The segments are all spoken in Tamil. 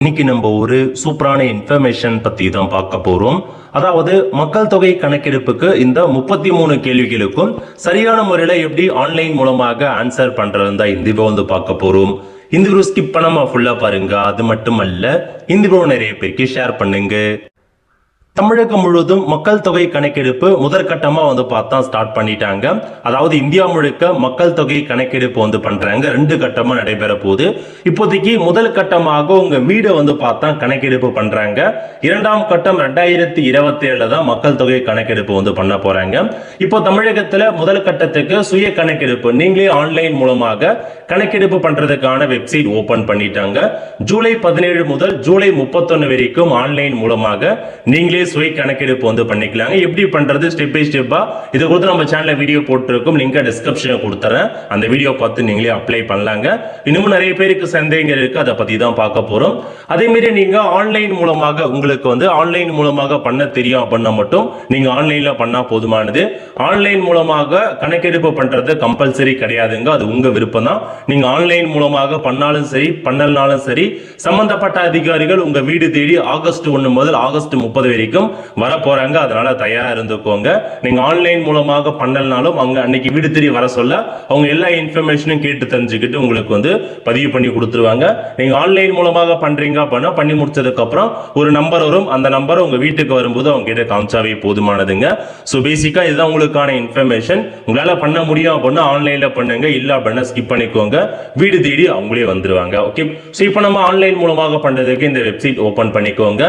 இன்னைக்கு நம்ம ஒரு சூப்பரான இன்ஃபர்மேஷன் பத்தி தான் பார்க்க போறோம். அதாவது மக்கள் தொகை கணக்கெடுப்புக்கு இந்த 33 கேள்விகளுக்கும் சரியான முறையில எப்படி ஆன்லைன் மூலமாக ஆன்சர் பண்றது தான் இந்த வந்து பார்க்க போறோம். இந்த வீடியோ ஸ்கிப் பண்ணாம ஃபுல்லா பாருங்க. அது மட்டுமல்ல, இந்த வீடியோ நிறைய பேருக்கு ஷேர் பண்ணுங்க. தமிழகம் முழுவதும் மக்கள் தொகை கணக்கெடுப்பு முதற்கட்டமா பார்த்தா ஸ்டார்ட் பண்ணிட்டாங்க. அதாவது இந்தியா முழுக்க மக்கள் தொகை கணக்கெடுப்பு பண்றாங்க. 2 கட்டமா நடைபெற போகுது. இப்போதைக்கு முதல் கட்டமாக உங்க வீடு பார்த்தா கணக்கெடுப்பு பண்றாங்க. 2ஆம் கட்டம் 2027 தான் மக்கள் தொகை கணக்கெடுப்பு பண்ண போறாங்க. இப்போ தமிழகத்துல முதல் கட்டத்துக்கு சுய கணக்கெடுப்பு நீங்களே ஆன்லைன் மூலமாக கணக்கெடுப்பு பண்றதுக்கான வெப்சைட் ஓபன் பண்ணிட்டாங்க. ஜூலை 17 முதல் ஜூலை 31 வரைக்கும் ஆன்லைன் மூலமாக நீங்களே சுய கணக்கெடுப்பு பண்ணிக்கலாங்க. எப்படி பண்றது ஸ்டெப் பை ஸ்டெப்பா இதை கொடுத்து நம்ம சேனல்ல வீடியோ போட்டுருக்கும். லிங்க் டிஸ்கிரிப்ஷன்ல கொடுத்துறேன். அந்த வீடியோ பார்த்து நீங்களே அப்ளை பண்ணலாங்க. இன்னும் நிறைய பேருக்கு சந்தேகம் இருக்கு, அதை பத்தி தான் பார்க்க போறோம். அதே மாதிரி நீங்க ஆன்லைன் மூலமாக உங்களுக்கு ஆன்லைன் மூலமாக பண்ண தெரியும் அப்படின்னா மட்டும் நீங்க ஆன்லைன்ல பண்ணா போதுமானது. ஆன்லைன் மூலமாக கணக்கெடுப்பு பண்றது கம்பல்சரி கிடையாதுங்க. அது உங்க விருப்பம் தான். நீங்க ஆன்லைன் மூலமாக பண்ணாலும் சரி பண்ணலனாலும் சரி சம்பந்தப்பட்ட அதிகாரிகள் உங்க வீடு தேடி ஆகஸ்ட் 1 முதல் ஆகஸ்ட் 30 வரைக்கும் வர போறாங்க. அதனால தயாரா இருந்துக்கோங்க. நீங்க ஆன்லைன் மூலமாக பண்ணலனாலும் அங்க அன்னைக்கு வீடு தேடி வர சொல்ல அவங்க எல்லா இன்ஃபர்மேஷனும் கேட்டு தெரிஞ்சுக்கிட்டு உங்களுக்கு பதிவு பண்ணி கொடுத்துருவாங்க. நீங்க ஆன்லைன் மூலமாக பண்றீங்க அப்படின்னா பண்ணி முடிச்சதுக்கு அப்புறம் ஒரு நம்பர் வரும். அந்த நம்பர் உங்க வீட்டுக்கு வரும்போது அவங்க கிட்ட காமிச்சாவே போதுமானதுங்க. சோ பேசிக்கா இதுதான் உங்களுக்கான இன்ஃபர்மேஷன். உங்களால பண்ண முடியும் அப்படின்னா ஆன்லைன்ல பண்ணுங்க, இல்ல அப்படின்னா ஸ்கிப் பண்ணிக்கோங்க. வீடு தேடி அவங்களே வந்துருவாங்க. ஓகே, சோ இப்போ நம்ம ஆன்லைன் மூலமாக பண்றதுக்கு இந்த வெப்சைட் ஓபன் பண்ணிக்கோங்க.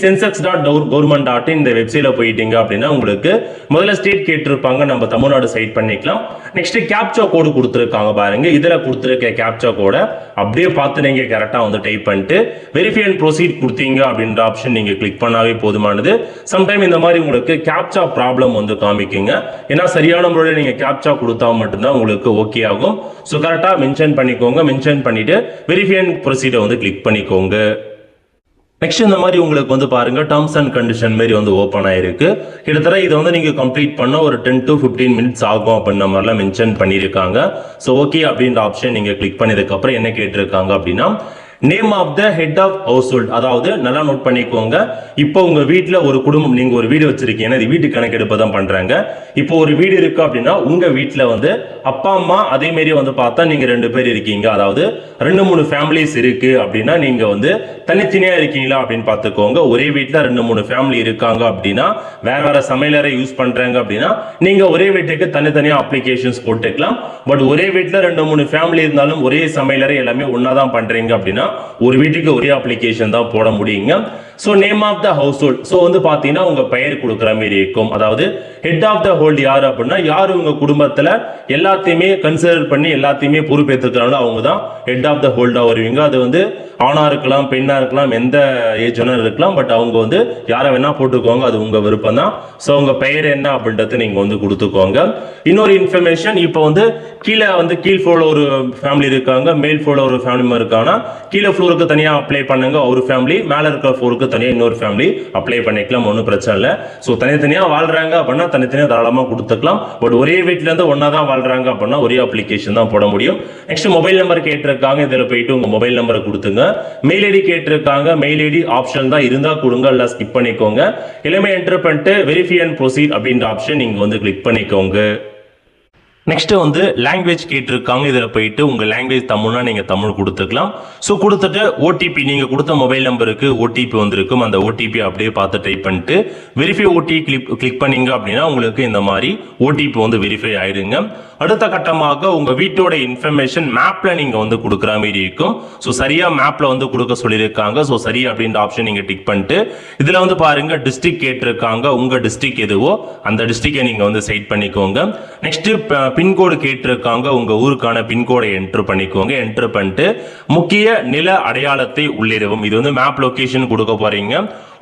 scensus.government.in இந்த வெப்சைட்ல போயிட்டீங்க அப்படின்னா உங்களுக்கு முதல்ல ஸ்டேட் கேட்டிருப்பாங்க. நம்ம தமிழ்நாடு சைட் பண்ணிக்கலாம். நெக்ஸ்ட் கேப்சா கோடு கொடுத்துருக்காங்க பாருங்க. இதுல கொடுத்துருக்க கேப்சா கோட அப்படியே பார்த்து நீங்க கரெக்டா டைப் பண்ணிட்டு வெரிஃபை அண்ட் ப்ரொசீட் கொடுத்தீங்க அப்படின்ற ஆப்ஷன் நீங்க கிளிக் பண்ணாவே போதுமானது. சம்டைம் இந்த மாதிரி உங்களுக்கு கேப்சா ப்ராப்ளம் காமிக்குங்க. ஏன்னா சரியான முறையில் நீங்க கேப்சா கொடுத்தா மட்டும்தான் உங்களுக்கு ஓகே ஆகும். ஸோ கரெக்டா மென்ஷன் பண்ணிக்கோங்க. மென்ஷன் பண்ணிட்டு வெரிஃபை அண்ட் ப்ரொசீடை கிளிக் பண்ணிக்கோங்க. நெக்ஸ்ட் இந்த மாதிரி உங்களுக்கு பாருங்க டர்ம்ஸ் அண்ட் கண்டிஷன் மாதிரி ஓப்பன் ஆயிருக்கு. கிட்டத்தட்ட இதை நீங்க கம்ப்ளீட் பண்ண ஒரு 10 to 15 மினிட்ஸ் ஆகும் அப்படின்ற மாதிரிலாம் மென்ஷன் பண்ணியிருக்காங்க. ஸோ ஓகே அப்படின்ற ஆப்ஷன் நீங்க கிளிக் பண்ணதுக்கு அப்புறம் என்ன கேட்டிருக்காங்க அப்படின்னா name of the head of household. அதாவது நல்லா நோட் பண்ணிக்கோங்க. இப்போ உங்க வீட்டுல ஒரு குடும்பம், நீங்க ஒரு வீடு வச்சிருக்கீங்க, இது வீட்டு கணக்கெடுப்பு தான் பண்றாங்க. இப்போ ஒரு வீடு இருக்கு அப்படின்னா உங்க வீட்டுல அப்பா அம்மா அதே மாதிரி பார்த்தா நீங்க 2 பேர் இருக்கீங்க. அதாவது 2-3 ஃபேமிலிஸ் இருக்கு அப்படின்னா நீங்க தனித்தனியா இருக்கீங்களா அப்படின்னு பாத்துக்கோங்க. ஒரே வீட்டுல 2-3 ஃபேமிலி இருக்காங்க அப்படின்னா வேற வேற சமையலறை யூஸ் பண்றாங்க அப்படின்னா நீங்க ஒரே வீட்டுக்கு தனித்தனியா அப்ளிகேஷன்ஸ் போட்டுக்கலாம். பட் ஒரே வீட்டுல 2-3 ஃபேமிலி இருந்தாலும் ஒரே சமையலறை எல்லாமே ஒன்னாதான் பண்றீங்க அப்படின்னா ஒரு வீட்டுக்கு ஒரே அப்ளிகேஷன் தான் போட முடியுங்க. So name of the household. So பாத்தீங்கன்னா உங்க பெயர் கொடுக்குற மாதிரி இருக்கும். அதாவது ஹெட் ஆஃப் த ஹோல்ட் யாரு அப்படின்னா யாரு உங்க குடும்பத்துல எல்லாத்தையுமே கன்சிடர் பண்ணி எல்லாத்தையுமே பொறுப்பேற்றுக்கிறாங்களோ அவங்க தான் ஹெட் ஆஃப் த ஹோல்டா வருவீங்க. அது ஆணா இருக்கலாம், பெண்ணா இருக்கலாம், எந்த ஏஜ் வேணா இருக்கலாம். பட் அவங்க யாரை வேணா போட்டுக்கோங்க, அது உங்க விருப்பம் தான். சோ உங்க பெயர் என்ன அப்படின்றத நீங்க கொடுத்துக்கோங்க. இன்னொரு இன்ஃபர்மேஷன், இப்போ கீழே கீழ் ஃப்ளோர்ல ஒரு ஃபேமிலி இருக்காங்க, மேல் ஃப்ளோர்ல ஒரு ஃபேமிலி இருக்காங்கன்னா கீழே ஃப்ளோருக்கு தனியா அப்ளை பண்ணுங்க ஒரு ஃபேமிலி, மேல இருக்கிற ஃப்ளோருக்கு தனியா இன்னொரு ஃபேமிலி அப்ளை பண்ணிக்கலாம். ஒன்றும் பிரச்சனை இல்லை. ஸோ தனித்தனியா வாழ்றாங்க அப்படின்னா தனித்தனியா தாராளமா கொடுத்துக்கலாம். பட் ஒரே வீட்டுல இருந்து ஒன்னா தான் வாழ்றாங்க அப்படின்னா ஒரே அப்ளிகேஷன் தான் போட முடியும். நெக்ஸ்ட் மொபைல் நம்பர் கேட்டிருக்காங்க. இதுல போயிட்டு உங்க மொபைல் நம்பரை கொடுத்துங்க. மெயில் ஐடி கேட்டிருக்காங்க. மெயில் ஐடி ஆப்ஷன் தான், இருந்தா கொடுங்க, இல்ல ஸ்கிப் பண்ணிக்கோங்க. எல்லாமே என்டர் பண்ணிட்டு வெரிஃபை அண்ட் ப்ரொசீட் அப்படின்ற ஆப்ஷன் நீங்க கிளிக் பண்ணிக்கோங்க. நெக்ஸ்ட் லாங்குவேஜ் கேட்டிருக்காங்க. இதில் போயிட்டு உங்க லாங்குவேஜ் தமிழ்னா நீங்க தமிழ் கொடுத்துக்கலாம். ஸோ கொடுத்துட்டு ஓடிபி, நீங்க கொடுத்த மொபைல் நம்பருக்கு ஓடிபி வந்திருக்கும். அந்த ஓடிபி அப்படியே பார்த்து டைப் பண்ணிட்டு வெரிஃபை ஓடிபி கிளிக் பண்ணீங்க அப்படின்னா உங்களுக்கு இந்த மாதிரி ஓடிபி வெரிஃபை ஆயிடுங்க. அடுத்த கட்டமாக உங்க வீட்டோட இன்ஃபர்மேஷன் மேப்ல நீங்க கொடுக்குற மாதிரி இருக்கும். ஸோ சரியா மேப்ல கொடுக்க சொல்லியிருக்காங்க. ஸோ சரி அப்படின்ற ஆப்ஷன் நீங்க டிக் பண்ணிட்டு இதுல பாருங்க டிஸ்ட்ரிக்ட் கேட்டிருக்காங்க. உங்க டிஸ்ட்ரிக்ட் எதுவோ அந்த டிஸ்ட்ரிக்டை நீங்க செட் பண்ணிக்கோங்க. நெக்ஸ்ட் பின்கோடு கேட்டிருக்காங்க. உங்க ஊருக்கான பின்கோடை என்டர் பண்ணிக்கோங்க. என்டர் பண்ணிட்டு முக்கிய நில அடையாளத்தை உள்ளிடவும். இது மேப் லொகேஷன் கொடுக்க போறீங்க.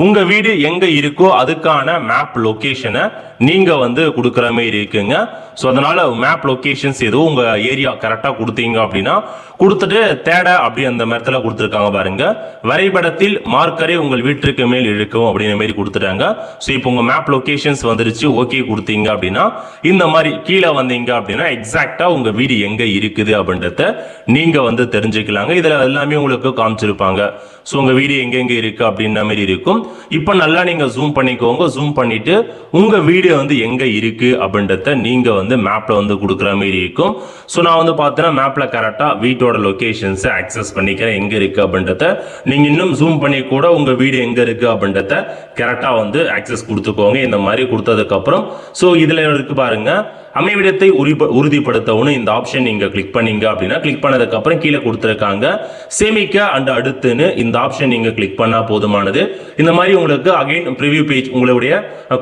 உங்க வீடு எங்க இருக்கோ அதுக்கான மேப் லொகேஷனை நீங்க கொடுக்குற மாதிரி இருக்குங்க. ஸோ அதனால மேப் லொகேஷன்ஸ் எதுவும் உங்க ஏரியா கரெக்டா கொடுத்தீங்க அப்படின்னா கொடுத்துட்டு தேட அப்படி அந்த மரத்துல கொடுத்துருக்காங்க பாருங்க. வரைபடத்தில் மார்க்கரை உங்கள் வீட்டிற்கு மேல் இழுக்கும் அப்படிங்கிற மாதிரி கொடுத்துட்டாங்க. ஸோ இப்போ உங்க மேப் லொகேஷன்ஸ் வந்துருச்சு, ஓகே கொடுத்தீங்க அப்படின்னா இந்த மாதிரி கீழே வந்தீங்க அப்படின்னா எக்ஸாக்டா உங்க வீடு எங்க இருக்குது அப்படின்றத நீங்க வந்து தெரிஞ்சுக்கலாங்க. இதுல எல்லாமே உங்களுக்கு காமிச்சிருப்பாங்க. ஸோ உங்க வீடு எங்கெங்க இருக்கு அப்படின்ற மாதிரி இருக்கும். இப்போ நல்லா நீங்க ஜூம் பண்ணிக்கோங்க. ஜூம் பண்ணிட்டு உங்க வீடு வந்து எங்க இருக்கு அப்படின்றத நீங்க வந்து மேப்ல வந்து கொடுக்குற மாதிரி இருக்கும். ஸோ நான் வந்து பார்த்தேன்னா மேப்ல கரெக்டா வீட்டோட லொகேஷன்ஸை ஆக்சஸ் பண்ணிக்கிறேன் எங்க இருக்கு அப்படின்றத. நீங்க இன்னும் ஜூம் பண்ணி கூட உங்க வீடு எங்க இருக்கு அப்படின்றத கரெக்டா வந்து ஆக்சஸ் கொடுத்துக்கோங்க. இந்த மாதிரி கொடுத்ததுக்கு அப்புறம் ஸோ இதுல இருக்கு பாருங்க, அமைவிடத்தை உறுதிப்படுத்தவும் இந்த ஆப்ஷன் நீங்க கிளிக் பண்ணீங்க அப்படின்னா கிளிக் பண்ணதுக்கு அப்புறம் கீழே கொடுத்துருக்காங்க சேமிக்க அண்ட் அடுத்துன்னு இந்த ஆப்ஷன் நீங்க கிளிக் பண்ணா போதுமானது. இந்த மாதிரி உங்களுக்கு அகைன் ப்ரிவியூ பேஜ் உங்களுடைய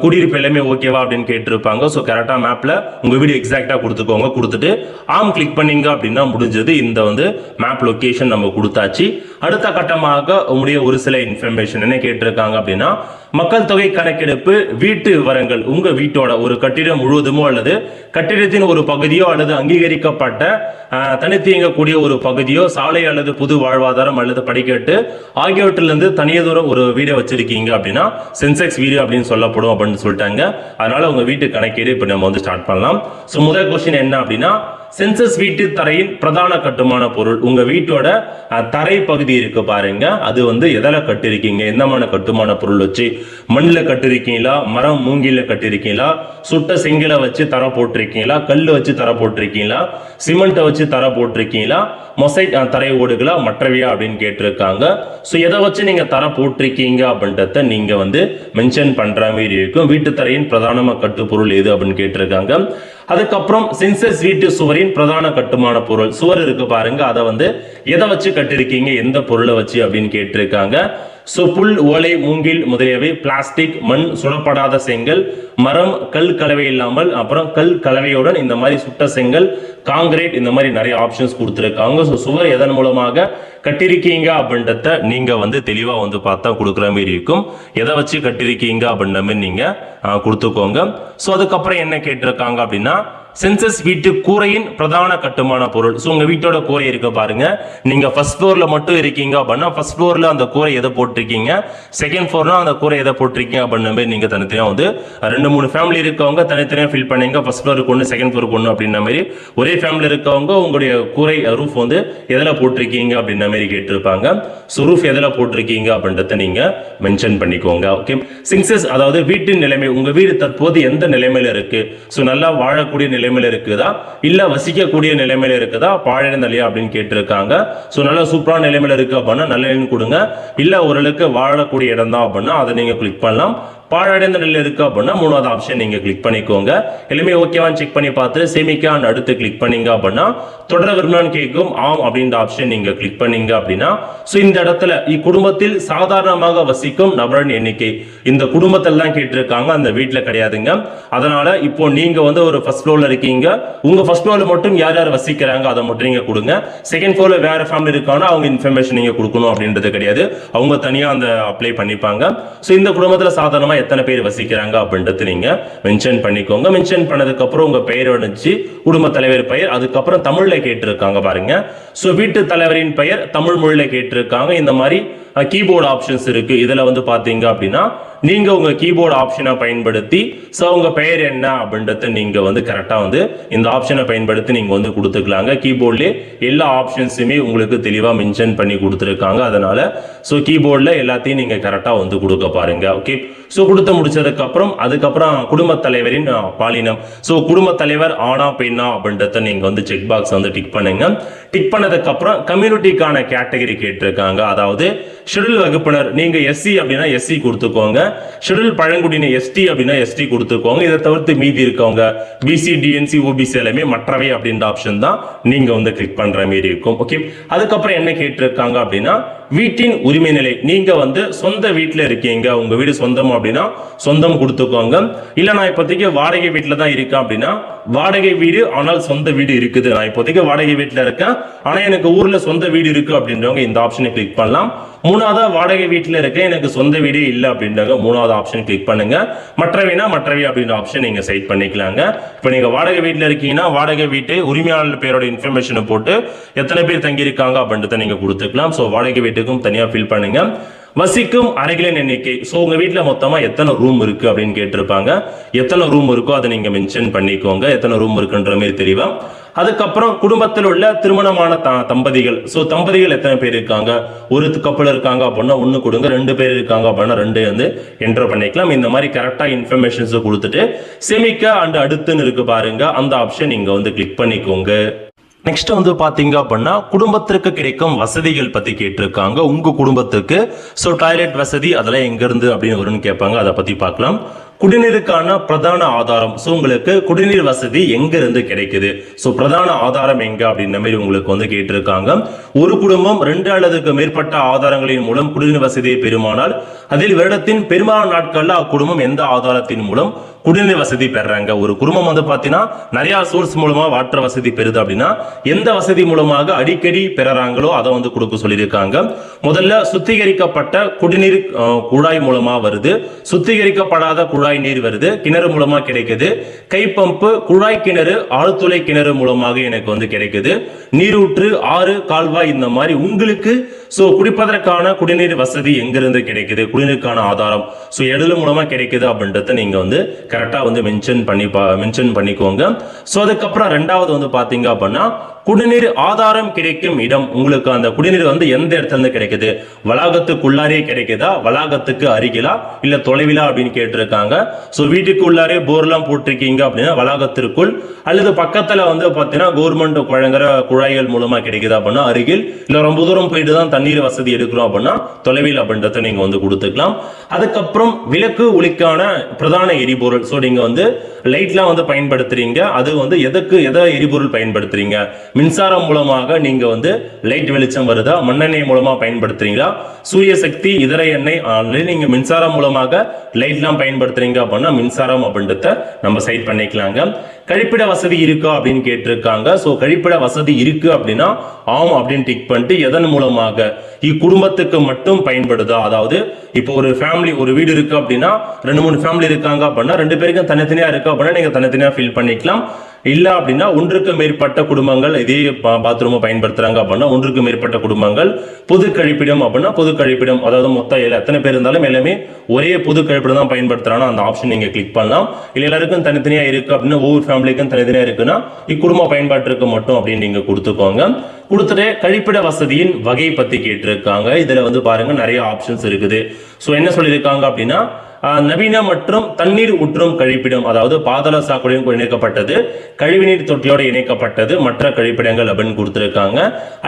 குடியிருப்பு எல்லாமே ஓகேவா அப்படின்னு கேட்டிருப்பாங்க. ஸோ கரெக்டா மேப்ல உங்க வீடு எக்ஸாக்டா கொடுத்துக்கோங்க. கொடுத்துட்டு ஆம் கிளிக் பண்ணீங்க அப்படின்னா முடிஞ்சது. இந்த வந்து மேப் லொகேஷன் நம்ம கொடுத்தாச்சு. அடுத்த கட்டமாக உங்களுடைய ஒரு சில இன்ஃபர்மேஷன் என்ன கேட்டிருக்காங்க அப்படின்னா மக்கள் தொகை கணக்கெடுப்பு வீட்டு விவரங்கள். உங்க வீட்டோட ஒரு கட்டிடம் முழுவதுமோ அல்லது கட்டிடத்தின் ஒரு பகுதியோ அல்லது அங்கீகரிக்கப்பட்ட தனித்து இயங்கக்கூடிய ஒரு பகுதியோ சாலை அல்லது புது வாழ்வாதாரம் அல்லது படிக்கட்டு ஆகியவற்றிலிருந்து தனியதூரம் ஒரு வீடை வச்சிருக்கீங்க அப்படின்னா சென்செக்ஸ் வீடு அப்படின்னு சொல்லப்படும் அப்படின்னு சொல்லிட்டாங்க. அதனால உங்க வீட்டு கணக்கீடு இப்ப நம்ம வந்து ஸ்டார்ட் பண்ணலாம். ஸோ முதல் கொஸ்டின் என்ன அப்படின்னா சென்சஸ் வீட்டு தரையின் பிரதான கட்டுமான பொருள். உங்க வீட்டோட தரை பகுதி இருக்கு பாருங்க, அது வந்து எதால கட்டிருக்கீங்க, எந்தமான கட்டுமான பொருள் வச்சு, மண்ணில் கட்டிருக்கீங்களா, மரம் மூங்கில கட்டிருக்கீங்களா, சுட்ட செங்கலை வச்சு தர போட்டிருக்கீங்களா, கல் வச்சு தர போட்டிருக்கீங்களா, சிமெண்ட்டை வச்சு தர போட்டிருக்கீங்களா, மொசைட் தரை ஓடுகளா, மற்றவையா அப்படின்னு கேட்டிருக்காங்க. ஸோ எதை வச்சு நீங்க தர போட்டிருக்கீங்க அப்படின்றத நீங்க வந்து மென்ஷன் பண்ற மாதிரி இருக்கும். வீட்டு தரையின் பிரதான கட்டு பொருள் எது அப்படின்னு கேட்டிருக்காங்க. அதுக்கப்புறம் சென்சஸ் வீட்டு சுவரின் பிரதான கட்டுமான பொருள், சுவர் இருக்கு பாருங்க, அதை வந்து எதை வச்சு கட்டிருக்கீங்க, எந்த பொருளை வச்சு அப்படின்னு கேட்டிருக்காங்க. ஸோ புல், ஓலை, மூங்கில் முதலியவை, பிளாஸ்டிக், மண், சுடப்படாத செங்கல், மரம், கல் கலவை இல்லாமல், அப்புறம் கல் கலவையுடன் இந்த மாதிரி சுட்ட செங்கல், காங்கிரீட், இந்த மாதிரி நிறைய ஆப்ஷன்ஸ் கொடுத்துருக்காங்க. ஸோ சுவர் எதன் மூலமாக கட்டிருக்கீங்க அப்படின்றத நீங்க வந்து தெளிவா வந்து பார்த்தா கொடுக்குற மாதிரி இருக்கும். எதை வச்சு கட்டிருக்கீங்க அப்படின்ற மாதிரி நீங்க கொடுத்துக்கோங்க. ஸோ அதுக்கப்புறம் என்ன கேட்டிருக்காங்க அப்படின்னா சென்சஸ் வீட்டு கூரையின் பிரதான கட்டுமான பொருள். ஸோ உங்க வீட்டோட கூரை இருக்க பாருங்க, நீங்க ஃபர்ஸ்ட் ஃப்ளோர்ல மட்டும் இருக்கீங்க அப்படின்னா ஃபர்ஸ்ட் ஃப்ளோர்ல அந்த கூரை எதை போட்டிருக்கீங்க, செகண்ட் ஃப்ளோர்னா அந்த கூரை எதை போட்டிருக்கீங்க அப்படின்ற மாதிரி நீங்க தனித்தனியா வந்து 2-3 ஃபேமிலி இருக்கவங்க தனித்தனியா ஃபில் பண்ணீங்க. ஃபர்ஸ்ட் ஃப்ளோருக்கு ஒன்று, செகண்ட் ஃப்ளோருக்கு ஒன்று அப்படின்ற மாதிரி. ஒரே ஃபேமிலி இருக்கவங்க உங்களுடைய கூரை ரூஃப் வந்து எதில் போட்டிருக்கீங்க அப்படின்ற மாதிரி கேட்டிருப்பாங்க. ஸோ ரூஃப் எதில் போட்டிருக்கீங்க அப்படின்றத நீங்க மென்ஷன் பண்ணிக்கோங்க. ஓகே, சென்சஸ் அதாவது வீட்டின் நிலைமை, உங்க வீடு தற்போது எந்த நிலைமையில இருக்கு, ஸோ நல்லா வாழக்கூடிய நிலைமையில இருக்குதா, இல்ல வசிக்கக்கூடிய நிலைமையில இருக்குதா, பாழடைந்த நிலையா அப்படின்னு கேட்டிருக்காங்க. ஸோ நல்லா சூப்பரான நிலைமையில இருக்கு அப்படின்னா நல்ல நிலைமை கொடுங்க. இல்ல ஓரளவுக்கு வாழக்கூடிய இடம் தான் அப்படின்னா அதை நீங்க கிளிக் பண்ணலாம். பாழடைந்த நிலையில் இருக்கு அப்படின்னா மூணாவது ஆப்ஷன் நீங்க கிளிக் பண்ணிக்கோங்க. எல்லாமே ஓகேவான்னு செக் பண்ணி பார்த்து சேமிக்க அடுத்து கிளிக் பண்ணீங்க அப்படின்னா தொடர விரும்பினான்னு கேட்கும். ஆம் அப்படின்ற ஆப்ஷன் நீங்க கிளிக் பண்ணீங்க அப்படின்னா ஸோ இந்த இடத்துல இக்குடும்பத்தில் சாதாரணமாக வசிக்கும் நபரின் எண்ணிக்கை, இந்த குடும்பத்தில் தான் கேட்டிருக்காங்க, அந்த வீட்டில் கிடையாதுங்க. அதனால இப்போ நீங்க வந்து ஒரு ஃபர்ஸ்ட் ஃப்ளோர்ல இருக்கீங்க, உங்க ஃபர்ஸ்ட் ஃப்ளோர்ல மட்டும் யார் யார் வசிக்கிறாங்க அதை மட்டும் நீங்க கொடுங்க. செகண்ட் ஃப்ளோர்ல வேற ஃபேமிலி இருக்காங்கன்னா அவங்க இன்ஃபர்மேஷன் நீங்க கொடுக்கணும் அப்படின்றது கிடையாது, அவங்க தனியா அந்த அப்ளை பண்ணிப்பாங்க. ஸோ இந்த குடும்பத்தில் சாதாரணமா எத்தனை பேர் வசிக்கிறாங்க அப்படின்றது நீங்க மென்ஷன் பண்ணிக்கோங்க. மென்ஷன் பண்ணதுக்கு அப்புறம் உங்க பெயர் வந்துச்சு, குடும்ப தலைவர் பெயர், அதுக்கப்புறம் தமிழ்ல கேட்டிருக்காங்க பாருங்க. சோ வீட்டு தலைவரின் பெயர் தமிழ் மொழியில கேட்டிருக்காங்க. இந்த மாதிரி கீபோர்டு ஆப்ஷன்ஸ் இருக்கு. இதுல வந்து பாத்தீங்க அப்படின்னா நீங்க உங்க கீபோர்டு ஆப்ஷனை பயன்படுத்தி சோ உங்க பெயர் என்ன அப்படின்றத நீங்க வந்து கரெக்டா வந்து இந்த ஆப்ஷனை பயன்படுத்தி நீங்க வந்து கொடுத்துக்கலாங்க. கீபோர்ட்ல எல்லா ஆப்ஷன்ஸுமே உங்களுக்கு தெளிவா மென்ஷன் பண்ணி கொடுத்துருக்காங்க. அதனால சோ கீபோர்ட்ல எல்லாத்தையும் நீங்க கரெக்டா வந்து கொடுக்க பாருங்க. ஓகே, சோ கொடுத்து முடிச்சதுக்கு அப்புறம் அதுக்கப்புறம் குடும்ப தலைவரின் பாலினம், சோ குடும்ப தலைவர் ஆனா பெண்ணா அப்படின்றத நீங்க வந்து செக் பாக்ஸ் வந்து டிக் பண்ணுங்க. டிக் பண்ணதுக்கு அப்புறம் கம்யூனிட்டிக்கான கேட்டகரி கேட்டிருக்காங்க. அதாவது ஷெட்யூல் வகுப்பினர் நீங்க எஸ்சி அப்படின்னா எஸ்சி கொடுத்துக்கோங்க, ஷெட்யூல் பழங்குடியின எஸ்டி அப்படின்னா எஸ்டி கொடுத்துக்கோங்க. இதை தவிர்த்து மீதி இருக்கவங்க பிசி, டிஎன்சி, ஓபிசி எல்லாமே மற்றவை அப்படின்ற ஆப்ஷன் தான் நீங்க வந்து கிளிக் பண்ற மாதிரி இருக்கும். ஓகே, அதுக்கப்புறம் என்ன கேட்டிருக்காங்க அப்படின்னா வீட்டின் உரிமை நிலை, நீங்க வந்து சொந்த வீட்டுல இருக்கீங்க, உங்க வீடு சொந்தம் அப்படின்னா சொந்தம் கொடுத்துக்கோங்க. இல்ல நான் இப்போதைக்கு வாடகை வீட்டுல தான் இருக்கேன் அப்படின்னா வாடகை வீடு ஆனால் சொந்த வீடு இருக்குது, நான் இப்போதைக்கு வாடகை வீட்டுல இருக்கேன் ஆனா எனக்கு ஊர்ல சொந்த வீடு இருக்கு அப்படின்றவங்க இந்த ஆப்ஷனை கிளிக் பண்ணலாம். மூணாவதா வாடகை வீட்டுல இருக்க எனக்கு சொந்த வீடே இல்லை அப்படின்றவங்க மூணாவது ஆப்ஷன் கிளிக் பண்ணுங்க. மற்றவை அப்படின்ற ஆப்ஷன் நீங்க செட் பண்ணிக்கலாங்க. இப்போ நீங்க வாடகை வீட்டுல இருக்கீங்கன்னா வாடகை வீட்டு உரிமையாளர் பேரோட இன்ஃபர்மேஷனை போட்டு எத்தனை பேர் தங்கி இருக்காங்க அப்படின்றத நீங்க கொடுத்துக்கலாம். ஸோ வாடகை வீட்டுக்கும் தனியா ஃபில் பண்ணுங்க. வசிக்கும் அறைகளின் எண்ணிக்கை, ஸோ உங்க வீட்டுல மொத்தமா எத்தனை ரூம் இருக்கு அப்படின்னு கேட்டிருப்பாங்க. எத்தனை ரூம் இருக்கோ அதை நீங்க மென்ஷன் பண்ணிக்கோங்க, எத்தனை ரூம் இருக்குன்ற மாதிரி தெரியவா. அதுக்கப்புறம் குடும்பத்தில் உள்ள திருமணமான தம்பதிகள், ஸோ தம்பதிகள் எத்தனை பேர் இருக்காங்க, ஒரு கப்பல் இருக்காங்க அப்படின்னா ஒன்று கொடுங்க, 2 பேர் இருக்காங்க அப்படின்னா 2 வந்து என்டர் பண்ணிக்கலாம். இந்த மாதிரி கரெக்டா இன்ஃபர்மேஷன்ஸ் கொடுத்துட்டு சேமிக்க அண்ட் அடுத்துன்னு இருக்கு பாருங்க, அந்த ஆப்ஷன் நீங்க வந்து கிளிக் பண்ணிக்கோங்க. நெக்ஸ்ட் வந்து பாத்தீங்க அப்படின்னா குடும்பத்திற்கு கிடைக்கும் வசதிகள் பத்தி கேட்டிருக்காங்க. உங்க குடும்பத்துக்கு ஸோ டாய்லெட் வசதி அதெல்லாம் எங்க இருந்து அப்படின்னு வரும்னு கேட்பாங்க, அதை பத்தி பார்க்கலாம். குடிநீருக்கான பிரதான ஆதாரம், ஸோ உங்களுக்கு குடிநீர் வசதி எங்க இருந்து கிடைக்குது, ஸோ பிரதான ஆதாரம் எங்க அப்படின்ற மாதிரி உங்களுக்கு வந்து கேட்டிருக்காங்க. ஒரு குடும்பம் 2 அல்லதுக்கு மேற்பட்ட ஆதாரங்களின் மூலம் குடிநீர் வசதியை பெறுமானால் அதில் வருடத்தின் பெரும்பாலான நாட்கள்ல அக்குடும்பம் எந்த ஆதாரத்தின் மூலம் குடிநீர் வசதி பெறாங்க. ஒரு குடும்பம் வந்து பாத்தீங்கன்னா நிறைய சோர்ஸ் மூலமா வாட்டர் வசதி பெறுது அப்படின்னா எந்த வசதி மூலமாக அடிக்கடி பெறாங்களோ அதை வந்து கொடுக்க சொல்லியிருக்காங்க. முதல்ல சுத்திகரிக்கப்பட்ட குடிநீர் குழாய் மூலமா வருது, சுத்திகரிக்கப்படாத குழாய் நீர் வருது, கிணறு மூலமா கிடைக்குது, கை பம்பு, குழாய் கிணறு, ஆழ்துளை கிணறு மூலமாக எனக்கு வந்து கிடைக்குது, நீரூற்று, ஆறு, கால்வாய், இந்த மாதிரி உங்களுக்கு சோ குடிப்பதற்கான குடிநீர் வசதி எங்கிருந்து கிடைக்குது, குடிநீருக்கான ஆதாரம் சோ எடல் மூலமா கிடைக்குது அப்படின்றத நீங்க வந்து கரெக்டா வந்து மென்ஷன் பண்ணிக்கோங்க. சோ அதுக்கப்புறம் 2வது வந்து பாத்தீங்க அப்படின்னா குடிநீர் ஆதாரம் கிடைக்கும் இடம், உங்களுக்கு அந்த குடிநீர் வந்து எந்த இடத்துல இருந்து கிடைக்குது, வளாகத்துக்குள்ளாரே கிடைக்குதா, வளாகத்துக்கு அருகிலா இல்ல தொலைவிலா அப்படின்னு கேட்டிருக்காங்க. சோ வீட்டுக்கு உள்ளாரே போர்லாம் போட்டிருக்கீங்க அப்படின்னா வளாகத்திற்குள், அல்லது பக்கத்துல வந்து பாத்தீங்கன்னா கவர்மெண்ட் வழங்குற குழாய்கள் மூலமா கிடைக்குதா அப்படின்னா அருகில், இல்ல ரொம்ப தூரம் போயிட்டு தான் தண்ணீர் வசதி எடுக்கிறோம் அப்படின்னா தொலைவில் அப்படின்றத நீங்க வந்து கொடுத்துக்கலாம். அதுக்கப்புறம் விளக்கு ஒளிக்கான பிரதான எரிபொருள், சோ நீங்க வந்து லைட்லாம் வந்து பயன்படுத்துறீங்க, அது வந்து எதை எரிபொருள் பயன்படுத்துறீங்க, மின்சாரம் மூலமாக நீங்க வந்து லைட் வெளிச்சம் வருதா, மண்ணெண்ணெய் மூலமா பயன்படுத்துறீங்களா, சூரிய சக்தி, இதர எண்ணெய், நீங்க மின்சாரம் மூலமாக லைட்லாம் பயன்படுத்துறீங்க அப்படின்னா மின்சாரம் அப்படின்றத நம்ம சைட் பண்ணிக்கலாங்க. கழிப்பிட வசதி இருக்கா அப்படின்னு கேட்டிருக்காங்க. சோ கழிப்பிட வசதி இருக்கு அப்படின்னா ஆம் அப்படின்னு டிக் பண்ணிட்டு எதன் மூலமாக, இக்குடும்பத்துக்கு மட்டும் பயன்படுதா, அதாவது இப்போ ஒரு ஃபேமிலி ஒரு வீடு இருக்கு அப்படின்னா 2-3 ஃபேமிலி இருக்காங்க அப்படின்னா 2 பேருக்கும் தனித்தனியா இருக்கு அப்படின்னா நீங்க தனித்தனியா ஃபில் பண்ணிக்கலாம். இல்ல அப்படின்னா ஒன்றுக்கு மேற்பட்ட குடும்பங்கள் இதே பாத்ரூம் பயன்படுத்துறாங்க அப்படின்னா ஒன்றுக்கு மேற்பட்ட குடும்பங்கள், பொது கழிப்பிடம் அப்படின்னா பொது கழிப்பிடம், அதாவது மொத்தம் எத்தனை பேர் இருந்தாலும் எல்லாமே ஒரே பொது கழிப்பிடம் தான் பயன்படுத்துறாங்க, அந்த ஆப்ஷன் நீங்க கிளிக் பண்ணலாம். இல்ல எல்லாருக்கும் தனித்தனியா இருக்கு அப்படின்னா ஒவ்வொரு ஃபேமிலிக்கும் தனித்தனியா இருக்குன்னா இக்குடும்ப பயன்பாட்டிற்கு மட்டும் அப்படின்னு நீங்க கொடுத்துக்கோங்க. கொடுத்துட்டு கழிப்பிட வசதியின் வகை பத்தி கேட்டிருக்காங்க. இதுல வந்து பாருங்க நிறைய ஆப்ஷன்ஸ் இருக்குது. சோ என்ன சொல்லியிருக்காங்க அப்படின்னா நவீன மற்றும் தண்ணீர் ஊற்றும் கழிப்பிடம், அதாவது பாதாள சாக்கடையும் இணைக்கப்பட்டது, கழிவுநீர் தொட்டியோடு இணைக்கப்பட்டது, மற்ற கழிப்பிடங்கள் அப்படின்னு கொடுத்திருக்காங்க.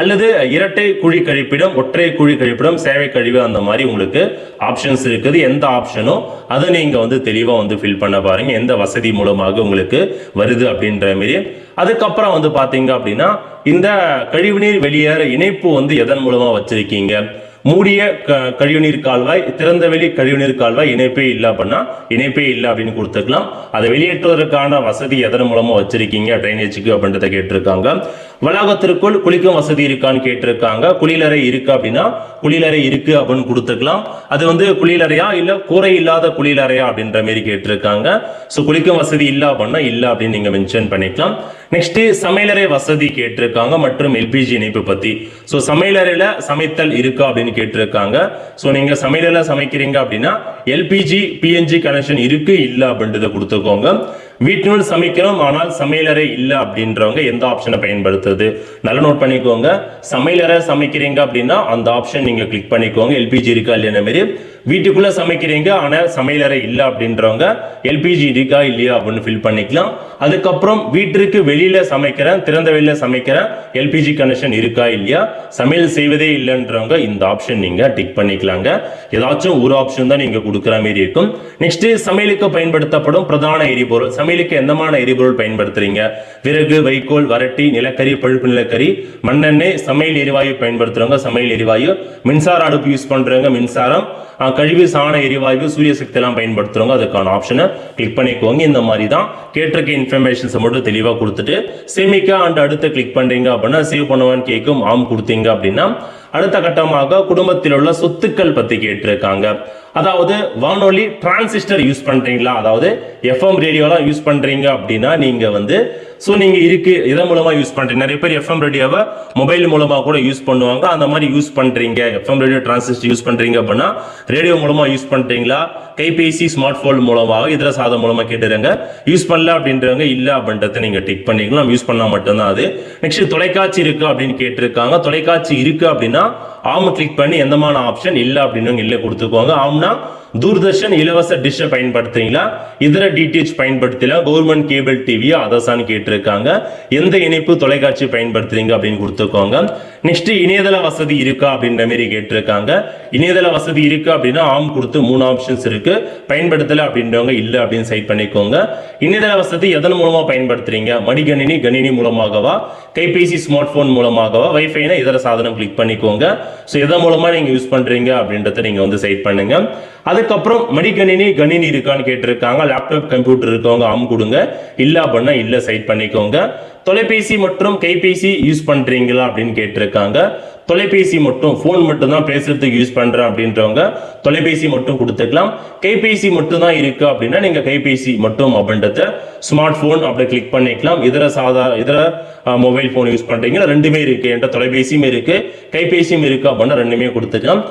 அல்லது இரட்டை குழி கழிப்பிடம், ஒற்றை குழி கழிப்பிடம், சேவை கழிவு, அந்த மாதிரி உங்களுக்கு ஆப்ஷன்ஸ் இருக்குது. எந்த ஆப்ஷனோ அதை நீங்க வந்து தெளிவா வந்து ஃபில் பண்ண பாருங்க, எந்த வசதி மூலமாக உங்களுக்கு வருது அப்படின்ற மாதிரி. அதுக்கப்புறம் வந்து பாத்தீங்க அப்படின்னா இந்த கழிவுநீர் வெளியேற இணைப்பு வந்து எதன் மூலமா வச்சிருக்கீங்க, மூடிய கழிவுநீர் கால்வாய், திறந்தவெளி கழிவுநீர் கால்வாய், இணைப்பே இல்லை அப்படின்னா இணைப்பே இல்லை அப்படின்னு கொடுத்துக்கலாம். அதை வெளியேற்றுவதற்கான வசதி எதன் மூலமா வச்சிருக்கீங்க ட்ரைனேஜுக்கு அப்படின்றத கேட்டிருக்காங்க. வளாகத்திற்குள் குளிக்கும் வசதி இருக்கான்னு கேட்டிருக்காங்க. குளியலறை இருக்கு அப்படின்னா குளியலறை இருக்கு அப்படின்னு கொடுத்துக்கலாம். அது வந்து குளியலறையா இல்ல கூரை இல்லாத குளியலறையா அப்படின்ற மாதிரி கேட்டிருக்காங்க. சோ குளிக்கும் வசதி இல்ல அப்படின்னா இல்ல அப்படின்னு நீங்க மென்ஷன் பண்ணிக்கலாம். நெக்ஸ்ட் சமையலறை வசதி கேட்டிருக்காங்க மற்றும் எல்பிஜி இணைப்பு பத்தி. சோ சமையலறையில சமைத்தல் இருக்கா அப்படின்னு கேட்டிருக்காங்க. சோ நீங்க சமையலறையில சமைக்கிறீங்க அப்படின்னா எல்பிஜி பிஎன்ஜி கனெக்ஷன் இருக்கு இல்ல அப்படின்றத கொடுத்துக்கோங்க. வீட்டினுள் சமைக்கிறோம் ஆனால் சமையலறை இல்ல அப்படின்றவங்க எந்த ஆப்ஷனை பயன்படுத்துறது நல்லா நோட் பண்ணிக்கோங்க. சமையலறை சமைக்கிறீங்க அப்படின்னா அந்த ஆப்ஷன் நீங்க கிளிக் பண்ணிக்கோங்க, எல்பிஜி இருக்கா இல்லையா மாதிரி. வீட்டுக்குள்ள சமைக்கிறீங்க ஆனா சமையலறை இல்லை அப்படின்றவங்க எல்பிஜி இருக்கா இல்லையா அப்படின்னு ஃபில் பண்ணிக்கலாம். அதுக்கப்புறம் வீட்டிற்கு வெளியில சமைக்கிறேன், திறந்த வெளியில சமைக்கிறேன், எல்பிஜி கனெக்ஷன் இருக்கா இல்லையா, சமையல் செய்வதே இல்லைன்றவங்க இந்த ஆப்ஷன் நீங்க டிக் பண்ணிக்கலாங்க. ஏதாச்சும் ஒரு ஆப்ஷன் தான் நீங்க கொடுக்குற மாதிரி இருக்கும். நெக்ஸ்ட் சமையலுக்கு பயன்படுத்தப்படும் பிரதான எரிபொருள், சமையலுக்கு எந்தமான எரிபொருள் பயன்படுத்துறீங்க, விறகு, வைக்கோல், வரட்டி, நிலக்கரி, பழுப்பு நிலக்கரி, மண்ணெண்ணெய், சமையல் எரிவாயு பயன்படுத்துறவங்க சமையல் எரிவாயு, மின்சார அடுப்பு யூஸ் பண்றவங்க மின்சாரம், கழிவு சாண எரிவாயு, சூரிய சக்தி எல்லாம் பயன்படுத்துறவங்க அதுக்கான ஆப்ஷனை கிளிக் பண்ணிக்கோங்க. இந்த மாதிரி தான் கேட்டிருக்க இன்ஃபர்மேஷன்ஸை மட்டும் தெளிவாக கொடுத்துட்டு சேமிக்க அண்ட் அடுத்து கிளிக் பண்றீங்க அப்படின்னா சேவ் பண்ணுவான்னு கேட்கும். ஆம் கொடுத்தீங்க அப்படின்னா அடுத்த கட்டமாக குடும்பத்தில் உள்ள சொத்துக்கள் பத்தி கேட்டிருக்காங்க. அதாவது வானொலி டிரான்சிஸ்டர் யூஸ் பண்றீங்களா, அதாவது எஃப்எம் ரேடியோலாம் யூஸ் பண்றீங்க அப்படின்னா நீங்க வந்து நீங்க இருக்கு இதன் மூலமா யூஸ் பண்றீங்க. நிறைய பேர் எஃப்எம் ரேடியோவை மொபைல் மூலமா கூட யூஸ் பண்ணுவாங்க. அந்த மாதிரி யூஸ் பண்றீங்க, எஃப்எம் ரேடியோ டிரான்சிஸ்டர் யூஸ் பண்றீங்க அப்படின்னா ரேடியோ மூலமா யூஸ் பண்றீங்களா, கைபேசி ஸ்மார்ட் போன் மூலமாக இதர சாதனம் மூலமா கேட்டுருங்க. யூஸ் பண்ணல அப்படின்றவங்க இல்ல அப்படின்றத நீங்க டிக் பண்ணிக்கலாம். யூஸ் பண்ணா மட்டும்தான் அது. நெக்ஸ்ட் தொலைக்காட்சி இருக்கு அப்படின்னு கேட்டிருக்காங்க. தொலைக்காட்சி இருக்கு அப்படின்னா ஆம் கிளிக் பண்ணி எந்தமான ஆப்ஷன் இல்ல அப்படின்னு இல்ல கொடுத்துக்கோங்க. ஆம்னா தூர்தர்ஷன் இலவச டிஷ் பயன்படுத்துறீங்களா, இதர டிடிஎச் பயன்படுத்தலாம், கவர்மெண்ட் கேபிள் டிவியா அதர்சான்னு கேட்டிருக்காங்க. எந்த இணைப்பு தொலைக்காட்சி பயன்படுத்துறீங்க அப்படின்னு கொடுத்துக்கோங்க. நெக்ஸ்ட் இணையதள வசதி இருக்கா அப்படின்ற மாதிரி கேட்டிருக்காங்க. இணையதள வசதி இருக்கு அப்படின்னா ஆம் கொடுத்து 3 ஆப்ஷன்ஸ் இருக்கு. பயன்படுத்தல அப்படின்றவங்க இல்ல அப்படின்னு செட் பண்ணிக்கோங்க. இணையதள வசதி எதன் மூலமா பயன்படுத்துறீங்க, மடிகணினி, கணினி மூலமாகவா, கைபேசி ஸ்மார்ட் போன் மூலமாகவா, வைஃபைனா இதர சாதனம் கிளிக் பண்ணிக்கோங்க. எதன் மூலமா நீங்க யூஸ் பண்றீங்க அப்படின்றத நீங்க வந்து செட் பண்ணுங்க. அதுக்கப்புறம் மடிகணினி, கணினி இருக்கான்னு கேட்டிருக்காங்க. லேப்டாப், கம்ப்யூட்டர் இருக்கவங்க ஆம் கொடுங்க. இல்ல அப்படின்னா இல்ல செட் பண்ணிக்கோங்க. தொலைபேசி மற்றும் கைபேசி யூஸ் பண்றீங்களா அப்படின்னு கேட்டிருக்காங்க. தொலைபேசி மட்டும் போன் மட்டும் தான் பேசுறதுக்கு யூஸ் பண்றேன் அப்படின்றவங்க தொலைபேசி மட்டும் கொடுத்துக்கலாம். கைபேசி மட்டும் தான் இருக்கு அப்படின்னா நீங்க கைபேசி மட்டும் அப்படின்றத ஸ்மார்ட் போன் அப்படி கிளிக் பண்ணிக்கலாம். இதர மொபைல் போன் யூஸ் பண்றீங்க ரெண்டுமே இருக்கு, என்ற தொலைபேசியும் இருக்கு கைபேசியும் இருக்கு அப்படின்னா ரெண்டுமே கொடுத்துக்கலாம்.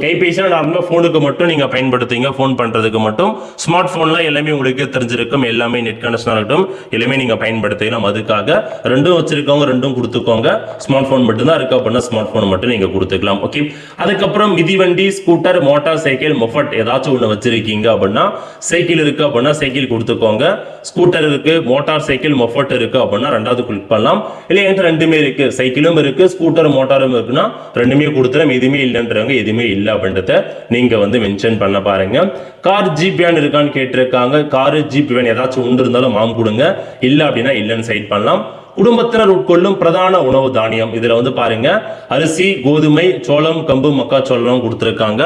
கைபேசினா நார்மலா போனுக்கு மட்டும் நீங்க பயன்படுத்துங்க, போன் பண்றதுக்கு மட்டும். ஸ்மார்ட் போன்ல எல்லாமே உங்களுக்கு தெரிஞ்சிருக்கும், எல்லாமே நெட் கனெக்ஷன் ஆகட்டும் எல்லாமே நீங்க பயன்படுத்திக்கலாம். அதுக்காக ரெண்டும் வச்சிருக்கவங்க ரெண்டும் கொடுத்துக்கோங்க. ஸ்மார்ட் போன் மட்டும் தான் இருக்கு அப்படின்னா ஸ்மார்ட் போன் மட்டும் நீங்க கொடுத்துக்கலாம். ஓகே. அதுக்கப்புறம் மிதிவண்டி, ஸ்கூட்டர், மோட்டார் சைக்கிள், மொஃபட் ஏதாச்சும் ஒண்ணு வச்சிருக்கீங்க அப்படின்னா சைக்கிள் இருக்கு அப்படின்னா சைக்கிள் கொடுத்துக்கோங்க. ஸ்கூட்டர் இருக்கு, மோட்டார் சைக்கிள், மொஃபட் இருக்கு அப்படின்னா ரெண்டாவது கிளிக் பண்ணலாம். இல்ல என்கிட்ட ரெண்டுமே இருக்கு, சைக்கிளும் இருக்கு, ஸ்கூட்டர் மோட்டாரும் இருக்குன்னா ரெண்டுமே கொடுத்துறேன். எதுவுமே இல்லைன்றவங்க எதுவுமே இல்லை அப்படின்றத நீங்க வந்து மென்ஷன் பண்ண பாருங்க. கார், ஜீப் வேன் இருக்கான்னு கேட்டிருக்காங்க. காரு, ஜீப் வேன் ஏதாச்சும் ஒன்று இருந்தாலும் ஆம் கொடுங்க. இல்ல அப்படின்னா இல்லைன்னு சைட் பண்ணலாம். குடும்பத்தினர் உட்கொள்ளும் பிரதான உணவு தானியம், இதுல வந்து பாருங்க அரிசி, கோதுமை, சோளம், கம்பு, மக்காச்சோளம் கொடுத்திருக்காங்க.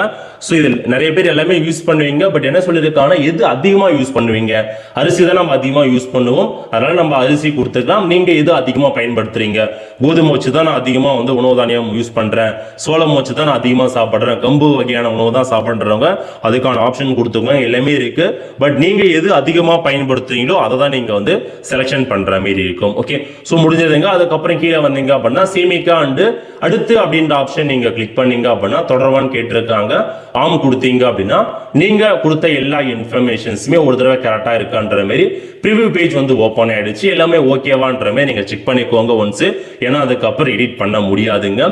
இதில் நிறைய பேர் எல்லாமே யூஸ் பண்ணுவீங்க. பட் என்ன சொல்லியிருக்காங்க, எது அதிகமா யூஸ் பண்ணுவீங்க, அரிசி தான் நம்ம அதிகமா யூஸ் பண்ணுவோம், அதனால நம்ம அரிசி கொடுத்துக்கலாம். நீங்க எது அதிகமா பயன்படுத்துறீங்க, கோதுமை வச்சு தான் நான் அதிகமா வந்து உணவு தானியம் யூஸ் பண்றேன், சோளம் வச்சு தான் நான் அதிகமா சாப்பிடுறேன், கம்பு வகையான உணவு தான் சாப்பிடுறவங்க அதுக்கான ஆப்ஷன் கொடுத்துக்கோங்க. எல்லாமே இருக்கு. பட் நீங்க எது அதிகமா பயன்படுத்துறீங்களோ அதை தான் நீங்க வந்து செலக்ஷன் பண்ற மாதிரி இருக்கும். ஓகே. முடிஞ்சதுங்க. அதுக்கப்புறம் கீழே வந்தீங்க அப்படின்னா சேமிக்கா அண்டு அடுத்து அப்படின்ற ஆப்ஷன் நீங்க கிளிக் பண்ணீங்க அப்படின்னா தொடர்வான்னு கேட்டிருக்காங்க. ஆம் கொடுத்தீங்க அப்படின்னா நீங்க கொடுத்த எல்லா இன்ஃபர்மேஷன்ஸுமே ஒரு தடவை கரெக்டா இருக்கான்ற மாதிரி ப்ரிவ்யூ பேஜ் வந்து ஓப்பன் ஆயிடுச்சு. எல்லாமே ஓகேவான்ற மாதிரி நீங்க செக் பண்ணிக்கோங்க ஒன்ஸ். ஏன்னா அதுக்கப்புறம் எடிட் பண்ண முடியாதுங்க.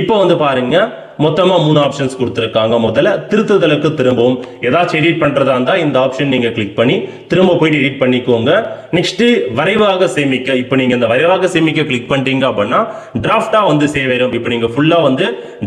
இப்போ வந்து பாருங்க மொத்தமா 3 ஆப்ஷன்ஸ் கொடுத்திருக்காங்க. முதல்ல திருத்துதலுக்கு திரும்பவும் ஏதாச்சும் எடிட் பண்றதா இருந்தா இந்த ஆப்ஷன் நீங்க கிளிக் பண்ணி திரும்ப போயிட்டு எடிட் பண்ணிக்கோங்க. நெக்ஸ்ட் வரைவாக சேமிக்க, இப்போ நீங்க இந்த வரைவாக சேமிக்க கிளிக் பண்ணிட்டீங்க அப்படின்னா டிராஃப்டா வந்து சேவ் ஆயிரும். இப்போ நீங்க ஃபுல்லா வந்து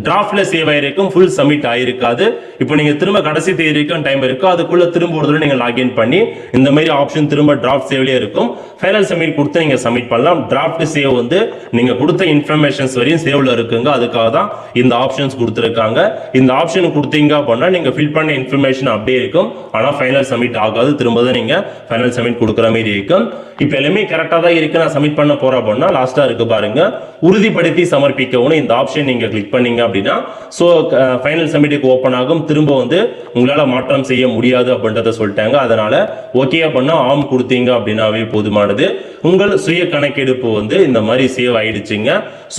டிராஃப்ட்ல சேவ் ஆயிருக்கும், ஃபுல் சப்மிட் ஆயிருக்காது. இப்போ நீங்க திரும்ப கடைசி தேதிக்கும் டைம் இருக்கு, அதுக்குள்ள திரும்ப ஒரு தடவை நீங்க லாகின் பண்ணி இந்த மாதிரி ஆப்ஷன் திரும்ப டிராஃப்ட் சேவ்லயே இருக்கும். ஃபைனல் சப்மிட் கொடுத்து நீங்க சப்மிட் பண்ணலாம். டிராஃப்ட் சேவ் வந்து நீங்க கொடுத்த இன்ஃபர்மேஷன்ஸ் வரையும் சேவ்ல இருக்குங்க. அதுக்காக தான் இந்த ஆப்ஷன்ஸ் கொடுத்திருக்காங்க. இந்த ஆப்ஷன் கொடுத்தீங்க அப்படின்னா நீங்க ஃபில் பண்ண இன்ஃபர்மேஷன் அப்படியே இருக்கும், ஆனா ஃபைனல் சப்மிட் ஆகாது. திரும்ப தான் நீங்க ஃபைனல் சப்மிட் கொடுக்குற மாதிரி இருக்கும். இப்போ எல்லாமே கரெக்டா தான் இருக்கு. நான் சப்மிட் பண்ண போறேன் அப்படின்னா லாஸ்டா இருக்கு பாருங்க உறுதிப்படுத்தி சமர்ப்பிக்கவும், இந்த ஆப்ஷன் நீங்க கிளிக் பண்ணீங்க அப்படின்னா ஃபைனல் சப்மிட்டுக்கு ஓபன் ஆகும். திரும்ப வந்து உங்களால மாற்றம் செய்ய முடியாது அப்படின்றத சொல்லிட்டாங்க. அதனால ஓகே அப்படின்னா ஆம் கொடுத்தீங்க அப்படின்னாவே போதுமானது. உங்கள் சுய கணக்கெடுப்பு வந்து இந்த மாதிரி சேவ் ஆயிடுச்சுங்க.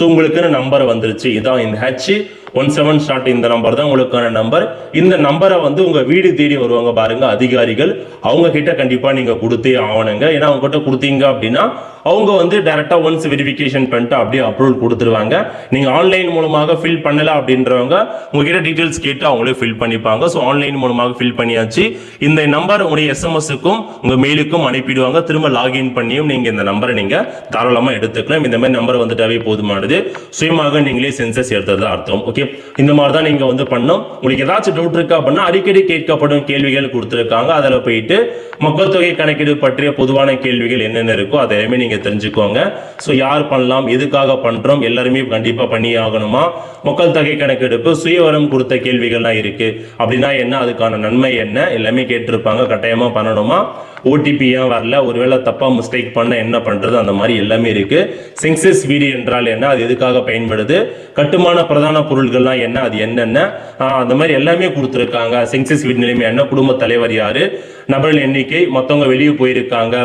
உங்களுக்கு நம்பர் வந்துருச்சு. இதான் இந்த H17 ஸ்டார்ட், இந்த நம்பர் தான் உங்களுக்கான நம்பர். இந்த நம்பரை வந்து உங்க வீடு தேடி வருவாங்க பாருங்க அதிகாரிகள், அவங்க கிட்ட கண்டிப்பா நீங்க கொடுத்தே ஆகணுங்க. ஏன்னா அவங்க கிட்ட கொடுத்தீங்க அப்படின்னா அவங்க வந்து டைரக்டா ஒன்ஸ் வெரிஃபிகேஷன் பண்ணிட்டு அப்படியே அப்ரூவல் கொடுத்துருவாங்க. நீங்க ஆன்லைன் மூலமாக ஃபில் பண்ணல அப்படின்றவங்க உங்ககிட்ட டீடைல்ஸ் கேட்டு அவங்களே ஃபில் பண்ணிப்பாங்க. ஸோ ஆன்லைன் மூலமாக ஃபில் பண்ணியாச்சு. இந்த நம்பர் உங்களுடைய எஸ்எம்எஸ்க்கும் உங்க மெயிலுக்கும் அனுப்பிடுவாங்க. திரும்ப லாகின் பண்ணியும் நீங்க இந்த நம்பரை நீங்க தாராளமா எடுத்துக்கலாம். இந்த மாதிரி நம்பர் வந்துட்டாவே போதுமானது. சுயமாக நீங்களே சென்சஸ் எடுத்தது அர்த்தம். ஓகே, இந்த மாதிரி தான் நீங்க வந்து பண்ணோம். உங்களுக்கு ஏதாச்சும் டவுட் இருக்கு அப்படின்னா அடிக்கடி கேட்கப்படும் கேள்விகள் கொடுத்துருக்காங்க. அதில் போயிட்டு மக்கள் தொகை கணக்கீடு பற்றிய பொதுவான கேள்விகள் என்னென்ன இருக்கோ அதையுமே நீங்க தெரிஞ்சுக்கோங்க. ஸோ யார் பண்ணலாம், எதுக்காக பண்றோம், எல்லாருமே கண்டிப்பா பண்ணி ஆகணுமா, மக்கள் தொகை கணக்கெடுப்பு சுயவரம் கொடுத்த கேள்விகள்லாம் இருக்கு அப்படின்னா என்ன, அதுக்கான நன்மை என்ன, எல்லாமே கேட்டிருப்பாங்க. கட்டாயமா பண்ணணுமா, ஓடிபி ஏன் வரல, ஒருவேளை தப்பா மிஸ்டேக் பண்ண என்ன பண்றது, அந்த மாதிரி எல்லாமே இருக்கு. சென்சஸ் வீடு என்றால் என்ன, அது எதுக்காக பயன்படுது, கட்டுமான பிரதான பொருட்கள்லாம் என்ன, அது என்னென்ன, அந்த மாதிரி எல்லாமே கொடுத்துருக்காங்க. சென்சஸ் வீடு நிலைமை என்ன, குடும்ப தலைவர் யாரு, நபர்கள் எண்ணிக்கை, மற்றவங்க வெளியே போயிருக்காங்க,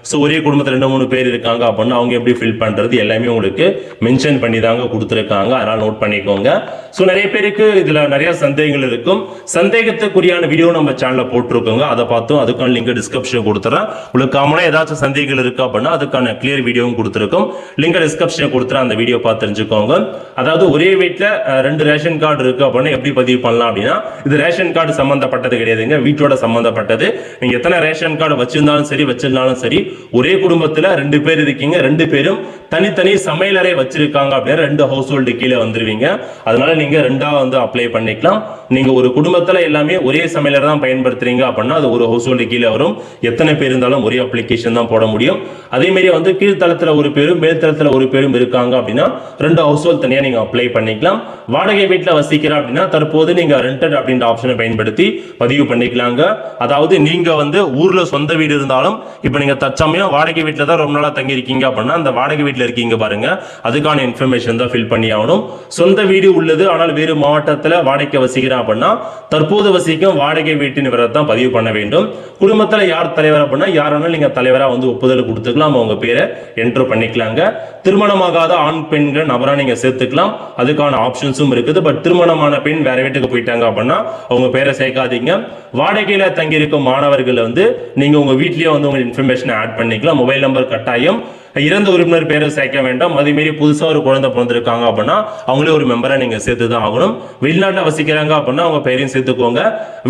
ஸோ ஒரே குடும்பத்தில் 2-3 பேர் இருக்காங்க அப்படின்னா அவங்க எப்படி ஃபில் பண்றது, எல்லாமே உங்களுக்கு மென்ஷன் பண்ணி தாங்க கொடுத்துருக்காங்க. அதனால நோட் பண்ணிக்கோங்க. ஸோ நிறைய பேருக்கு இதுல நிறைய சந்தேகங்கள் இருக்கும். சந்தேகத்துக்குரியான வீடியோ நம்ம சேனல்ல போட்டிருக்கோங்க, அதை பார்த்தோம். அதுக்கான லிங்க் டிஸ்கிரிப்ஷன் கொடுத்துறேன். உங்களுக்கு காமனா ஏதாச்சும் சந்தேகங்கள் இருக்கு அப்படின்னா அதுக்கான கிளியர் வீடியோவும் கொடுத்துருக்கோம். லிங்க் டிஸ்கிரிப்ஷன் கொடுத்துறேன், அந்த வீடியோ பார்த்து தெரிஞ்சுக்கோங்க. அதாவது ஒரே வீட்டில் 2 ரேஷன் கார்டு இருக்கு அப்படின்னா எப்படி பதிவு பண்ணலாம் அப்படின்னா, இது ரேஷன் கார்டு சம்பந்தப்பட்டது கிடையாதுங்க, வீட்டோட சம்பந்தப்பட்டது. நீங்க எத்தனை ரேஷன் கார்டு வச்சிருந்தாலும் சரி வச்சிருந்தாலும் சரி, ஒரே குடும்பத்துல 2 பேர் இருக்கீங்க, 2 பேரும் தனித்தனி சமையலறை வச்சிருக்காங்க அப்படின்னா 2 ஹவுஸ் ஹோல்டு கீழே வந்துருவீங்க. அதனால நீங்க 2ஆ வந்து அப்ளை பண்ணிக்கலாம். நீங்க ஒரு குடும்பத்துல எல்லாமே ஒரே சமையலறை தான் பயன்படுத்துறீங்க அப்படின்னா அது ஒரு ஹவுஸ் ஹோல்டு கீழே வரும். எத்தனை பேர் இருந்தாலும் ஒரே அப்ளிகேஷன் தான் போட முடியும். அதே மாதிரி வந்து கீழ்த்தளத்துல ஒரு பேரும் மேல்தளத்துல ஒரு பேரும் இருக்காங்க அப்படின்னா 2 ஹவுஸ் ஹோல்டு தனியா நீங்க அப்ளை பண்ணிக்கலாம். வாடகை வீட்டில் வசிக்கிற அப்படின்னா தற்போது நீங்க ரெண்டட் அப்படின்ற ஆப்ஷனை பயன்படுத்தி பதிவு பண்ணிக்கலாங்க. அதாவது நீங்க வந்து ஊர்ல சொந்த வீடு இருந்தாலும் இப்ப நீங்க தற்சமயம் வாடகை வீட்டில் தான் ரொம்ப நாளா தங்கி இருக்கீங்க அப்படின்னா அந்த வாடகை வீட்டில் இருக்கீங்க பாருங்க, அதுக்கான இன்ஃபர்மேஷன் தான் ஃபில் பண்ணி ஆகணும். சொந்த வீடு உள்ளது ஆனால் வேறு மாவட்டத்தில் வாடகை வசிக்கிறேன் அப்படின்னா தற்போது வசிக்கும் வாடகை வீட்டின் விவரத்தை தான் பதிவு பண்ண வேண்டும். குடும்பத்தில் யார் தலைவர் அப்படின்னா யாராலும் நீங்க தலைவரா வந்து ஒப்புதல் கொடுத்துக்கலாம், அவங்க பேரை என்ட்ரு பண்ணிக்கலாங்க. திருமணமாகாத ஆண் பெண்கள் நபரா நீங்க சேர்த்துக்கலாம், அதுக்கான ஆப்ஷன்ஸும் இருக்குது. பட் திருமணமான பெண் வேற வீட்டுக்கு போயிட்டாங்க அப்படின்னா அவங்க பேரை சேர்க்காதீங்க. வாடகையில தங்கி இருக்கும் மாணவர்கள் வந்து நீங்க உங்க வீட்லயே வந்து உங்க இன்ஃபர்மேஷன் ஆட் பண்ணிக்கலாம். மொபைல் நம்பர் கட்டாயம். இறந்த உறுப்பினர் பேரை சேர்க்க வேண்டாம். அதே மாதிரி புதுசா ஒரு குழந்தை பிறந்திருக்காங்க அப்படின்னா அவங்களே ஒரு மெம்பரை நீங்க சேர்த்து தான் ஆகணும். வெளிநாட்டில் வசிக்கிறாங்க அப்படின்னா அவங்க பேரையும் சேர்த்துக்கோங்க.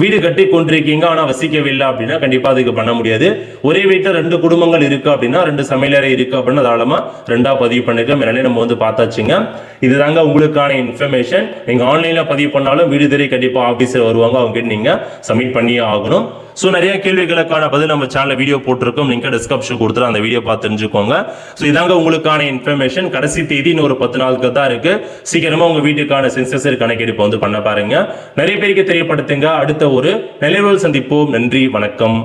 வீடு கட்டி கொண்டிருக்கீங்க ஆனா வசிக்கவில்லை அப்படின்னா கண்டிப்பா அதுக்கு பண்ண முடியாது. ஒரே வீட்டில் 2 குடும்பங்கள் இருக்கு அப்படின்னா 2 சமையலறை இருக்கு அப்படின்னா தாராளமா 2ஆ பதிவு பண்ணிக்கலாம். எல்லாமே நம்ம வந்து பார்த்தாச்சுங்க. இதுதாங்க உங்களுக்கான இன்ஃபர்மேஷன். நீங்க ஆன்லைன்ல பதிவு பண்ணாலும் வீடு தேடி கண்டிப்பா ஆபீஸர் வருவாங்க, அவங்க கிட்ட நீங்க சப்மிட் பண்ணியே ஆகணும். ஸோ நிறைய கேள்விகளுக்கான பதில் நம்ம சேனல் வீடியோ போட்டிருக்கோம், லிங்க் டிஸ்கிரிப்ஷன் கொடுத்துரு, அந்த வீடியோ பார்த்து தெரிஞ்சுக்கோங்க. ஸோ இதாங்க உங்களுக்கான இன்ஃபர்மேஷன். கடைசி தேதி இன்னும் ஒரு 10 நாளுக்கு தான் இருக்கு. சீக்கிரமா உங்க வீட்டுக்கான சென்சஸ் கணக்கெடுப்பு வந்து பண்ண பாருங்க. நிறைய பேருக்கு தெரியப்படுத்துங்க. அடுத்த ஒரு நிலைவில் சந்திப்போம். நன்றி, வணக்கம்.